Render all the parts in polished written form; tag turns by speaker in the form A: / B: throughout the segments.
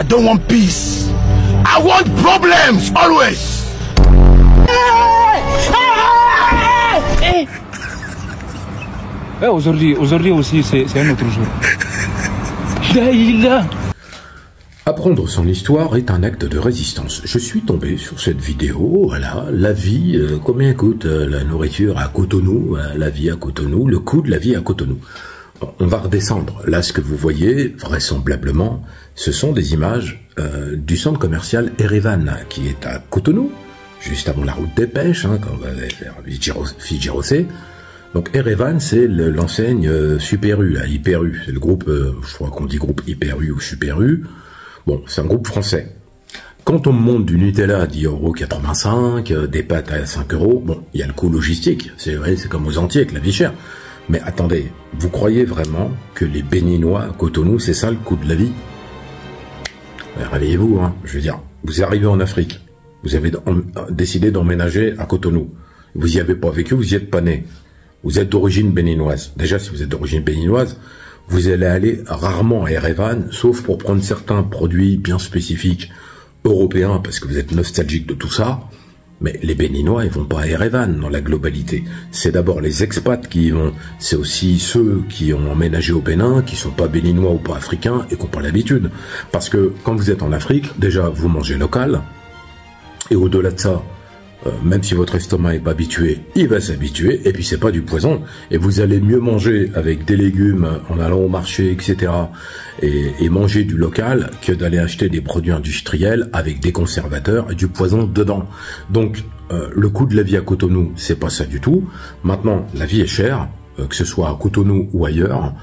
A: I don't want peace. I want problems, always.
B: Aujourd'hui aussi, c'est un autre jour.
C: Apprendre son histoire est un acte de résistance. Je suis tombé sur cette vidéo, voilà, la vie, combien coûte la nourriture à Cotonou, la vie à Cotonou, le coût de la vie à Cotonou. Bon, on va redescendre. Là, ce que vous voyez, vraisemblablement, ce sont des images du centre commercial Erevan, qui est à Cotonou, juste avant la route des pêches, hein, quand on va faire Fidji-Rossé. Donc Erevan, c'est l'enseigne Super U, là, Hyper U, c'est le groupe, je crois qu'on dit groupe Hyper U ou Super U. Bon, c'est un groupe français. Quand on monte du Nutella à 10,85 €, des pâtes à 5 €, bon, il y a le coût logistique, c'est comme aux Antilles avec la vie chère. Mais attendez, vous croyez vraiment que les Béninois à Cotonou, c'est ça le coût de la vie? Réveillez-vous, hein, je veux dire, vous arrivez en Afrique, vous avez décidé d'emménager à Cotonou, vous n'y avez pas vécu, vous n'y êtes pas né, vous êtes d'origine béninoise. Déjà, si vous êtes d'origine béninoise, vous allez aller rarement à Erevan, sauf pour prendre certains produits bien spécifiques européens, parce que vous êtes nostalgique de tout ça. Mais les Béninois, ils vont pas à Erevan dans la globalité. C'est d'abord les expats qui y vont. C'est aussi ceux qui ont emménagé au Bénin, qui sont pas béninois ou pas africains et qui n'ont pas l'habitude. Parce que quand vous êtes en Afrique, déjà, vous mangez local. Et au-delà de ça, même si votre estomac n'est pas habitué, il va s'habituer, et puis c'est pas du poison, et vous allez mieux manger avec des légumes en allant au marché, etc., et manger du local, que d'aller acheter des produits industriels avec des conservateurs et du poison dedans. Donc, le coût de la vie à Cotonou, c'est pas ça du tout. Maintenant, la vie est chère, que ce soit à Cotonou ou ailleurs,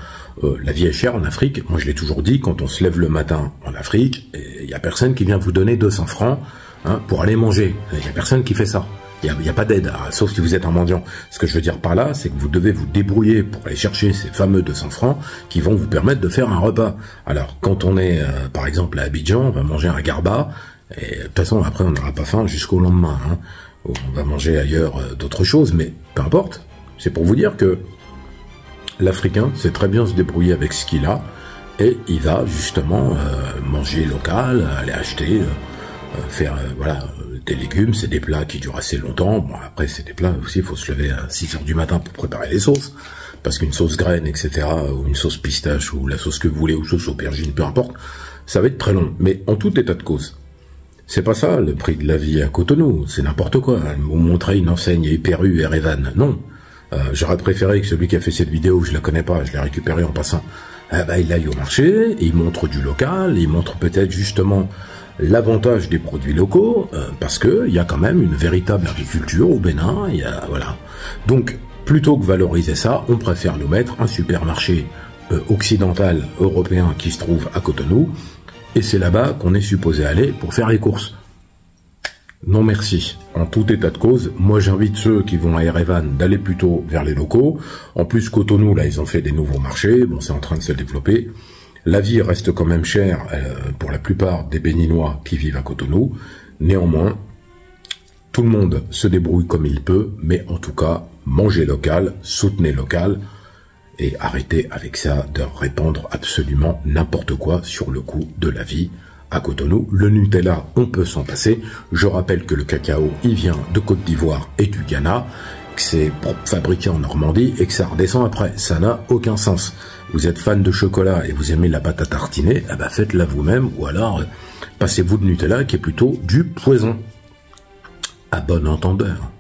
C: la vie est chère en Afrique. Moi, je l'ai toujours dit, quand on se lève le matin en Afrique, il y a personne qui vient vous donner 200 francs, hein, pour aller manger. Il n'y a personne qui fait ça. Il n'y a pas d'aide, sauf si vous êtes un mendiant. Ce que je veux dire par là, c'est que vous devez vous débrouiller pour aller chercher ces fameux 200 francs qui vont vous permettre de faire un repas. Alors, quand on est, par exemple, à Abidjan, on va manger un garba, et de toute façon, après, on n'aura pas faim jusqu'au lendemain. Hein. On va manger ailleurs d'autres choses, mais peu importe. C'est pour vous dire que l'Africain sait très bien se débrouiller avec ce qu'il a, et il va justement manger local, aller acheter... faire voilà, des légumes, c'est des plats qui durent assez longtemps. Bon, après c'est des plats aussi, il faut se lever à 6 h du matin pour préparer les sauces, parce qu'une sauce graine, etc., ou une sauce pistache, ou la sauce que vous voulez, ou sauce aubergine, peu importe, ça va être très long. Mais en tout état de cause, c'est pas ça le prix de la vie à Cotonou, c'est n'importe quoi. Vous montrez une enseigne Hyper U, Erevan, non. J'aurais préféré que celui qui a fait cette vidéo, je la connais pas, je l'ai récupéré en passant, il aille au marché, et il montre du local, il montre peut-être justement l'avantage des produits locaux, parce que il y a quand même une véritable agriculture au Bénin, il y a, voilà. Donc, plutôt que valoriser ça, on préfère nous mettre un supermarché occidental européen qui se trouve à Cotonou, et c'est là-bas qu'on est supposé aller pour faire les courses. Non merci. En tout état de cause, moi j'invite ceux qui vont à Erevan d'aller plutôt vers les locaux. En plus, Cotonou, là, ils ont fait des nouveaux marchés, bon, c'est en train de se développer. La vie reste quand même chère pour la plupart des Béninois qui vivent à Cotonou. Néanmoins, tout le monde se débrouille comme il peut, mais en tout cas, mangez local, soutenez local, et arrêtez avec ça de répandre absolument n'importe quoi sur le coût de la vie à Cotonou. Le Nutella, on peut s'en passer. Je rappelle que le cacao, il vient de Côte d'Ivoire et du Ghana, que c'est fabriqué en Normandie et que ça redescend après. Ça n'a aucun sens. Vous êtes fan de chocolat et vous aimez la pâte à tartiner, eh ben faites-la vous-même, ou alors passez-vous de Nutella qui est plutôt du poison. À bon entendeur.